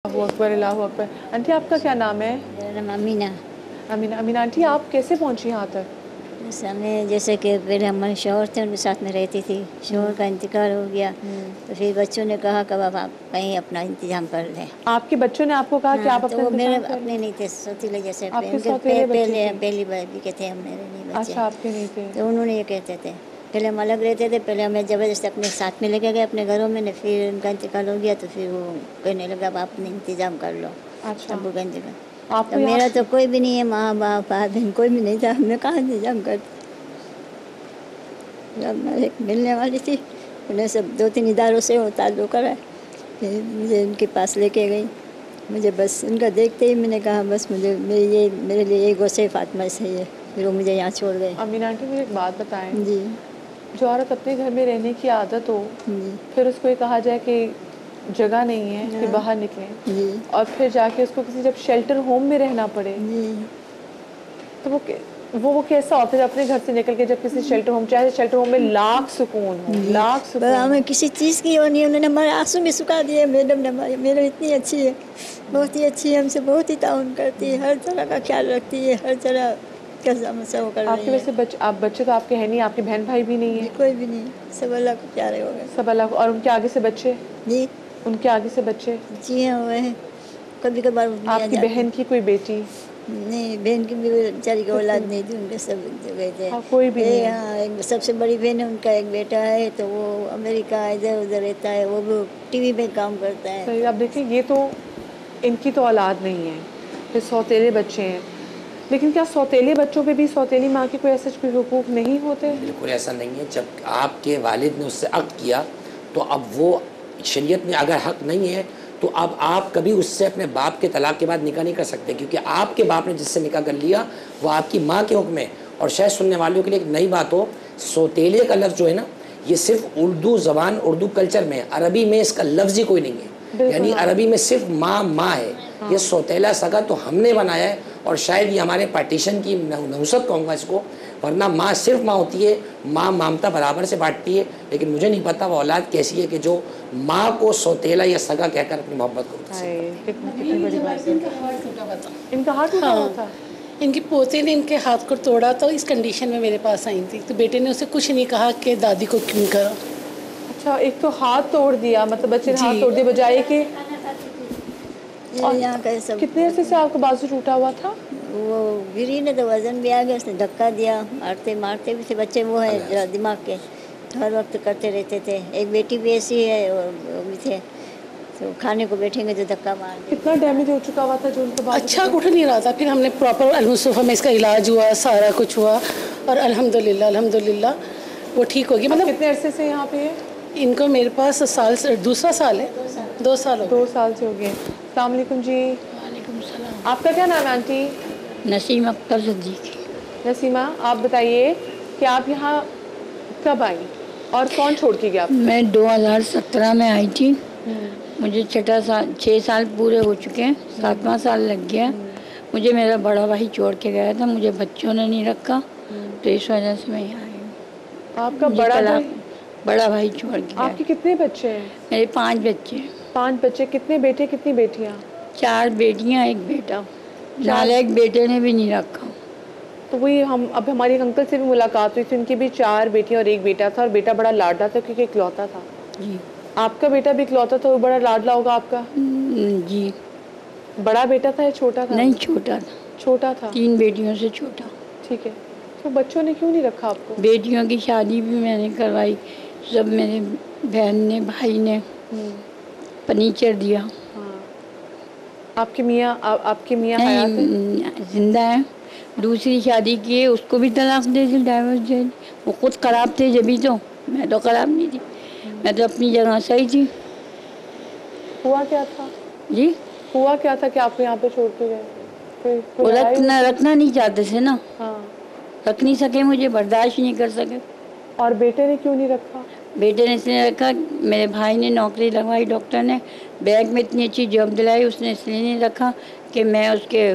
अल्लाहु अकबर अल्लाहु अकबर। आंटी आपका क्या नाम है? मेरा नाम अमीना। अमीना। अमीना आंटी आप कैसे पहुंची यहाँ तक? हमें जैसे कि पहले हमारे शौहर थे, उनके साथ में रहती थी। शौहर का इंतकाल हो गया तो फिर बच्चों ने कहा कि अब आप कहीं अपना इंतजाम कर लें। आपके बच्चों ने आपको कहा कि आप तो अपना वो मेरे इंतजाम कर अपने लें? नहीं थे, सौतीले जैसे आपके सौतेले बच्चे थे? पहली बार के थे हम, मेरे नहीं बच्चे। अच्छा आपके नहीं थे। तो उन्होंने ये कहते थे, पहले हम अलग रहते थे, पहले हमें ज़बरदस्ती अपने साथ में लेके गए अपने घरों में, फिर उनका इंतकाल हो गया तो फिर वो कहने लगा अब आप अपने इंतजाम कर लो। अच्छा अब्बू का इंतकाल। आपको तो मेरा यहाँ तो कोई भी नहीं है, माँ बाप भाई बहन कोई भी नहीं था, मैं कहाँ इंतजाम करती। जब मैं एक मिलने वाली थी, उन्हें सब 2-3 इदारों से वो ताल्लुक़ करा, फिर मुझे उनके पास लेके गई। मुझे बस उनका देखते ही मैंने कहा बस मुझे मेरे लिए ये गौसे फ़ातिमा सही है। फिर वो मुझे यहाँ छोड़ गए। अमीना आंटी मुझे एक बात बताएं, जी जो औरत अपने घर में रहने की आदत हो जी फिर उसको ये कहा जाए कि जगह नहीं है कि हाँ। बाहर निकलें, जी और फिर जाके उसको किसी जब शेल्टर होम में रहना पड़े जी तो वो कैसा होता है अपने घर से निकल के जब किसी शेल्टर होम, चाहे शेल्टर होम में लाख सुकून हो, लाख पर सुकून हमें हो। किसी चीज़ की वो नहीं, उन्होंने हमारे आंसू भी सुखा दिए। मैडम ने हमारी मेरे इतनी अच्छी है, बहुत ही अच्छी है, हमसे बहुत ही ताउन करती है, हर तरह का ख्याल रखती है, हर तरह का समस्या वो कर रही आपके है। वैसे बच्चे तो आपके हैं नहीं, आपके बहन भाई भी नहीं जी है? कोई भी नहीं, सब अल्लाह को प्यारे हो गए। सब अलग। और उनके आगे से बच्चे? जी उनके आगे से बच्चे? जी हाँ हुए हैं, कभी कभार नहीं आ आपकी जाते। बहन की कोई बेटी? नहीं, बहन की भी बेचारी की औलाद नहीं थी, उनके सब जो गए थे। हाँ कोई भी नहीं है। हाँ, एक सबसे बड़ी बहन है, उनका एक बेटा है तो वो अमेरिका इधर उधर रहता है, वो भी टीवी में काम करता है। सही। अब देखिए ये तो इनकी तो औलाद नहीं है, फिर सौतेले बच्चे हैं, लेकिन क्या सौतेले बच्चों पे भी सौतेली माँ के कोई ऐसे कोई हुकूक नहीं होते? बिल्कुल ऐसा नहीं है। जब आपके वालिद ने उससे अक़्द किया तो अब वो शरीयत में अगर हक़ नहीं है तो अब आप कभी उससे अपने बाप के तलाक़ के बाद निकाह नहीं कर सकते, क्योंकि आपके बाप ने जिससे निकाह कर लिया वो आपकी माँ के हुक्म है। और शायद सुनने वालों के लिए एक नई बात हो, सौतेले का लफ्ज़ जो है ना, ये सिर्फ उर्दू ज़बान उर्दू कल्चर में है, अरबी में इसका लफ्ज़ ही कोई नहीं है। यानी अरबी में सिर्फ माँ है। ये सौतेला सगा तो हमने बनाया है, और शायद ये हमारे पार्टीशन की नहुसत कहूँगा इसको, वरना माँ सिर्फ माँ होती है, माँ ममता बराबर से बांटती है। लेकिन मुझे नहीं पता वो औलाद कैसी है कि जो माँ को सौतेला या सगा कहकर अपनी मोहब्बत को। कितनी बड़ी बात है। इनका हाथ टूटा हुआ था। इनका हाथ टूटा हुआ था? इनकी पोते ने इनके हाथ को तोड़ा तो इस कंडीशन में मेरे पास आई थी, तो बेटे ने उसे कुछ नहीं कहा कि दादी को क्यों करा। अच्छा, एक तो हाथ तोड़ दिया, मतलब बच्चे ने हाथ तोड़ दिया बजाय कि। ये यहाँ का सब कितने अरसे से आपका बाजू टूटा हुआ था? वो गिरी ने तो वजन भी आ गया, उसने धक्का दिया, मारते मारते भी थे बच्चे, वो है जरा दिमाग के, हर वक्त करते रहते थे। एक बेटी भी ऐसी है, और वो भी थे, तो खाने को बैठेंगे तो धक्का मार देंगे। कितना डैमेज हो चुका हुआ था जो उनका बाजू? अच्छा उठ नहीं रहा था, फिर हमने प्रॉपर अलमुस्तफा में इसका इलाज हुआ, सारा कुछ हुआ, और अल्हम्दुलिल्लाह वो ठीक हो गया। मतलब कितने अरसे से यहाँ पे है? इनको मेरे पास दूसरा साल है, 2 साल हो गए। 2 साल से हो गए। अस्सलाम वालेकुम जी। वालेकुम सलाम। आपका क्या नाम है आंटी? नसीम अख्तर सिद्दीकी। नसीमा, आप बताइए कि आप यहाँ कब आई और कौन छोड़ के गया? मैं 2017 में आई थी। मुझे 6 साल पूरे हो चुके हैं, 7वां साल लग गया। मुझे मेरा बड़ा भाई छोड़ के गया था, मुझे बच्चों ने नहीं रखा, तो इस वजह से मैं यहाँ आई हूँ। आपका मुझे बड़ा भाई छोड़ के गया। आपके कितने बच्चे हैं? मेरे 5 बच्चे हैं। 5 बच्चे। कितने बेटे कितनी बेटियाँ? 4 बेटियाँ 1 बेटा। नालायक बेटे ने भी नहीं रखा। तो वही हम अब हमारे एक अंकल से भी मुलाकात हुई थी, उनकी भी 4 बेटियाँ और 1 बेटा था, और बेटा बड़ा लाडला था क्योंकि इकलौता था। जी आपका बेटा भी इकलौता था, वो बड़ा लाडला होगा आपका? जी। बड़ा बेटा था या छोटा था? नहीं, छोटा था। छोटा था। 3 बेटियों से छोटा। ठीक है। तो बच्चों ने क्यों नहीं रखा आपको? बेटियों की शादी भी मैंने करवाई, सब मेरे बहन ने भाई ने फर्नीचर दिया। हाँ। आपके मियाँ हयात हैं? जिंदा है। दूसरी शादी की है, उसको भी तलाक दे दी, डाइवोर्स दे दी। वो खुद खराब थे जभी तो, मैं तो खराब नहीं थी, मैं तो अपनी जगह सही थी। हुआ क्या था? जी, हुआ क्या था कि आपको यहाँ पे छोड़ के गए? वो रखना नहीं चाहते थे ना, हाँ। रख नहीं सके, मुझे बर्दाश्त नहीं कर सके। और बेटे ने क्यों नहीं रखा? बेटे ने इसलिए रखा, मेरे भाई ने नौकरी लगवाई, डॉक्टर ने बैंक में इतनी अच्छी जॉब दिलाई, उसने इसलिए नहीं रखा कि मैं उसके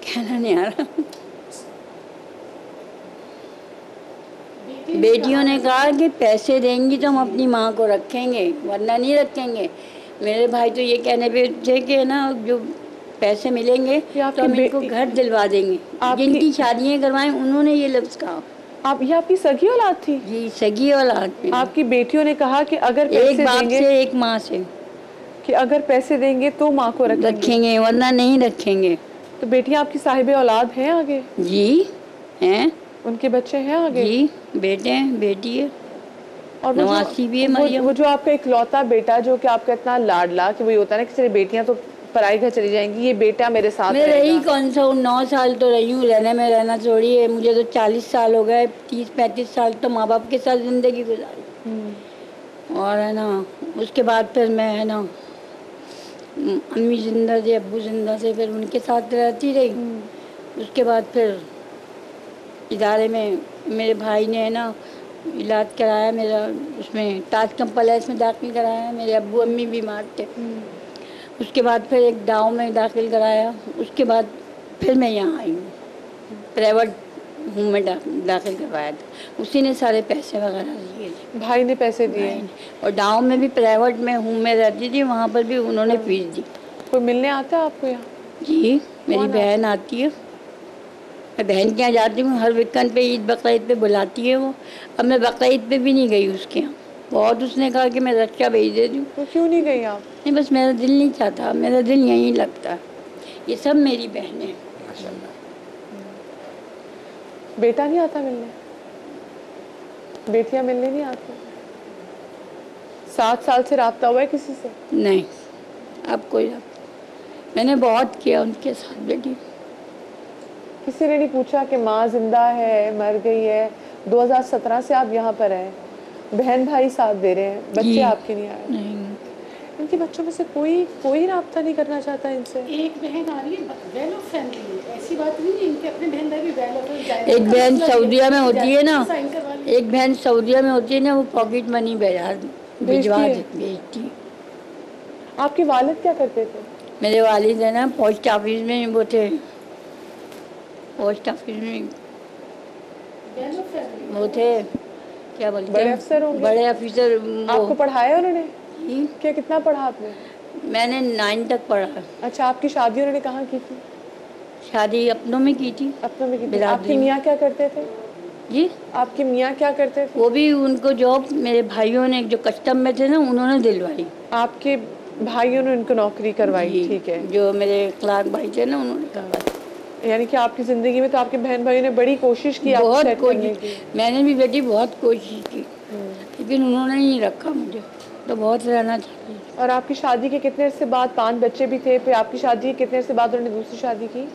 कहना नहीं आ रहा। بیٹیوں نے کہا کہ پیسے دیں گی تو ہم اپنی ماں کو رکھیں گے ورنہ نہیں رکھیں گے. میرے بھائی تو یہ کہنے پہ تھے کہ نا جو پیسے ملیں گے تو ہم ان کو گھر دلوا دیں گے. جن کی شادیاں کروائیں انہوں نے یہ لفظ کہا. یہ آپ کی سگی اولاد تھی؟ جی سگی اولاد میں. آپ کی بیٹیوں نے کہا کہ اگر ایک پیسے باپ دیں گے سے ایک ماں سے کہ اگر پیسے دیں گے تو ماں کو رکھیں گے ورنہ نہیں رکھیں گے. تو بیٹیاں آپ کی صاحب اولاد ہیں آگے؟ جی ہیں. ان کے بچے ہیں آگے؟ جی بیٹے ہیں بیٹی ہے اور نواسی بھی ہے مریم. وہ جو آپ کا اکلوتا بیٹا جو کہ آپ کا اتنا لاڈلا کہ وہی ہوتا ہے نا کہ چلے بیٹیاں تو پرائی گھر چلی جائیں گی، یہ بیٹا میرے ساتھ میں رہے رہی گا. کون سا 9 سال تو رہی ہوں. رہنے میں رہنا تھوڑی ہے. مجھے تو 40 سال ہو گئے. 30-35 سال تو ماں باپ کے ساتھ زندگی گزاری. اور ہے نا اس کے بعد پھر میں ہے نا امی زندہ تھے ابو زندہ تھے پھر ان کے ساتھ رہتی رہی. اس کے بعد پھر ادارے میں میرے بھائی نے ہے نا علاج کرایا میرا. اس میں تاج کمپلیکس میں داخل کرایا. میرے ابو امی بیمار تھے. اس کے بعد پھر ایک گاؤں میں داخل کرایا. اس کے بعد پھر میں یہاں آئی ہوں. پرائیویٹ ہوں میں داخل کروایا تھا. اسی نے سارے پیسے وغیرہ دیے تھے. بھائی نے پیسے دیے؟ اور گاؤں میں بھی پرائیویٹ میں ہوں میں رہتی تھی وہاں پر بھی انہوں نے فیس دی. کوئی ملنے آتا ہے آپ کو یہاں؟ جی میری بہن آتی ہے. میں بہن کے یہاں جاتی ہوں ہر ویکینڈ پہ. عید بقرعید پہ بلاتی ہے وہ. اب میں بقرعید پہ بھی نہیں گئی اس کے یہاں. بہت اس نے کہا کہ میں رکشا بھیج دیتی ہوں. تو کیوں نہیں گئی آپ؟ نہیں بس میرا دل نہیں چاہتا. میرا دل یہیں لگتا ہے. یہ سب میری بہنیں ہیں. بیٹا نہیں آتا ملنے؟ بیٹیاں ملنے نہیں آتی؟ 7 سال سے رابطہ ہوا ہے کسی سے؟ نہیں اب کوئی رابطہ. میں نے بہت کیا ان کے ساتھ بیٹی. کسی نے نہیں پوچھا کہ ماں زندہ ہے مر گئی ہے؟ 2017 سے آپ یہاں پر ہیں. بہن بھائی ساتھ دے رہے ہیں. بچے آپ کے نہیں آئے؟ نہیں. ان کے بچوں میں سے کوئی رابطہ نہیں کرنا چاہتا ان سے؟ ایک بہن آ رہی ہے ویل آف فیملی. ایسی بات نہیں ہے ان کے اپنے بہن بھائی بھی ویل آف. ایک بہن سعودیہ میں ہوتی ہے نا. ایک بہن سعودیہ میں ہوتی ہے نا وہ پاکٹ منی بھجوا بھیجتی. آپ کے والد کیا کرتے تھے؟ میرے والد ہیں نا پوسٹ آفس میں وہ تھے. پوسٹ آفس میں وہ تھے کیا بولتے بڑے افسر ہوں گے؟ بڑے افیسر. آپ کو پڑھایا انہوں نے؟ کیا کتنا پڑھا آپ نے؟ میں نے 9 تک پڑھا. اچھا آپ کی شادی انہوں نے کہاں کی تھی؟ شادی اپنوں میں کی تھی. اپنوں میں کی تھی. آپ کے میاں کیا کرتے تھے؟ جی آپ کے میاں کیا کرتے تھے؟ وہ بھی ان کو جاب میرے بھائیوں نے جو کسٹم میں تھے نا انہوں نے دلوائی. آپ کے بھائیوں نے ان کو نوکری کروائی؟ جی ٹھیک ہے. جو میرے کلارک بھائی تھے نا انہوں نے کروائی. یعنی کہ آپ کی زندگی میں تو آپ کے بہن بھائیوں نے بڑی کوشش کی آپ کو بہت سیٹ کرنے کی. میں نے بھی بیٹی بہت کوشش کی لیکن انہوں نے نہیں رکھا مجھے. تو بہت رہنا چاہتی. اور آپ کی شادی کے کتنے عرصے بعد 5 بچے بھی تھے؟ پھر آپ کی شادی کے کتنے عرصے بعد انہوں نے دوسری شادی کی؟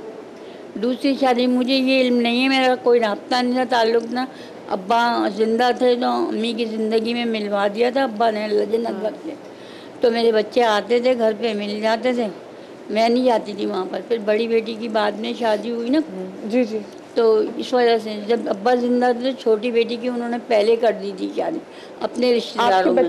دوسری شادی مجھے یہ علم نہیں ہے. میرا کوئی رابطہ نہیں تھا تعلق نہ. ابا زندہ تھے تو امی کی زندگی میں ملوا دیا تھا ابا نے اللہ جنت بخشے. تو میرے بچے آتے تھے گھر پہ مل جاتے تھے. میں نہیں جاتی تھی وہاں پر. پھر بڑی بیٹی کی بعد میں شادی ہوئی نا. جی جی. تو اس وجہ سے جب ابا زندہ تھے چھوٹی بیٹی کی انہوں نے پہلے کر دی تھی شادی اپنے رشتے داروں میں.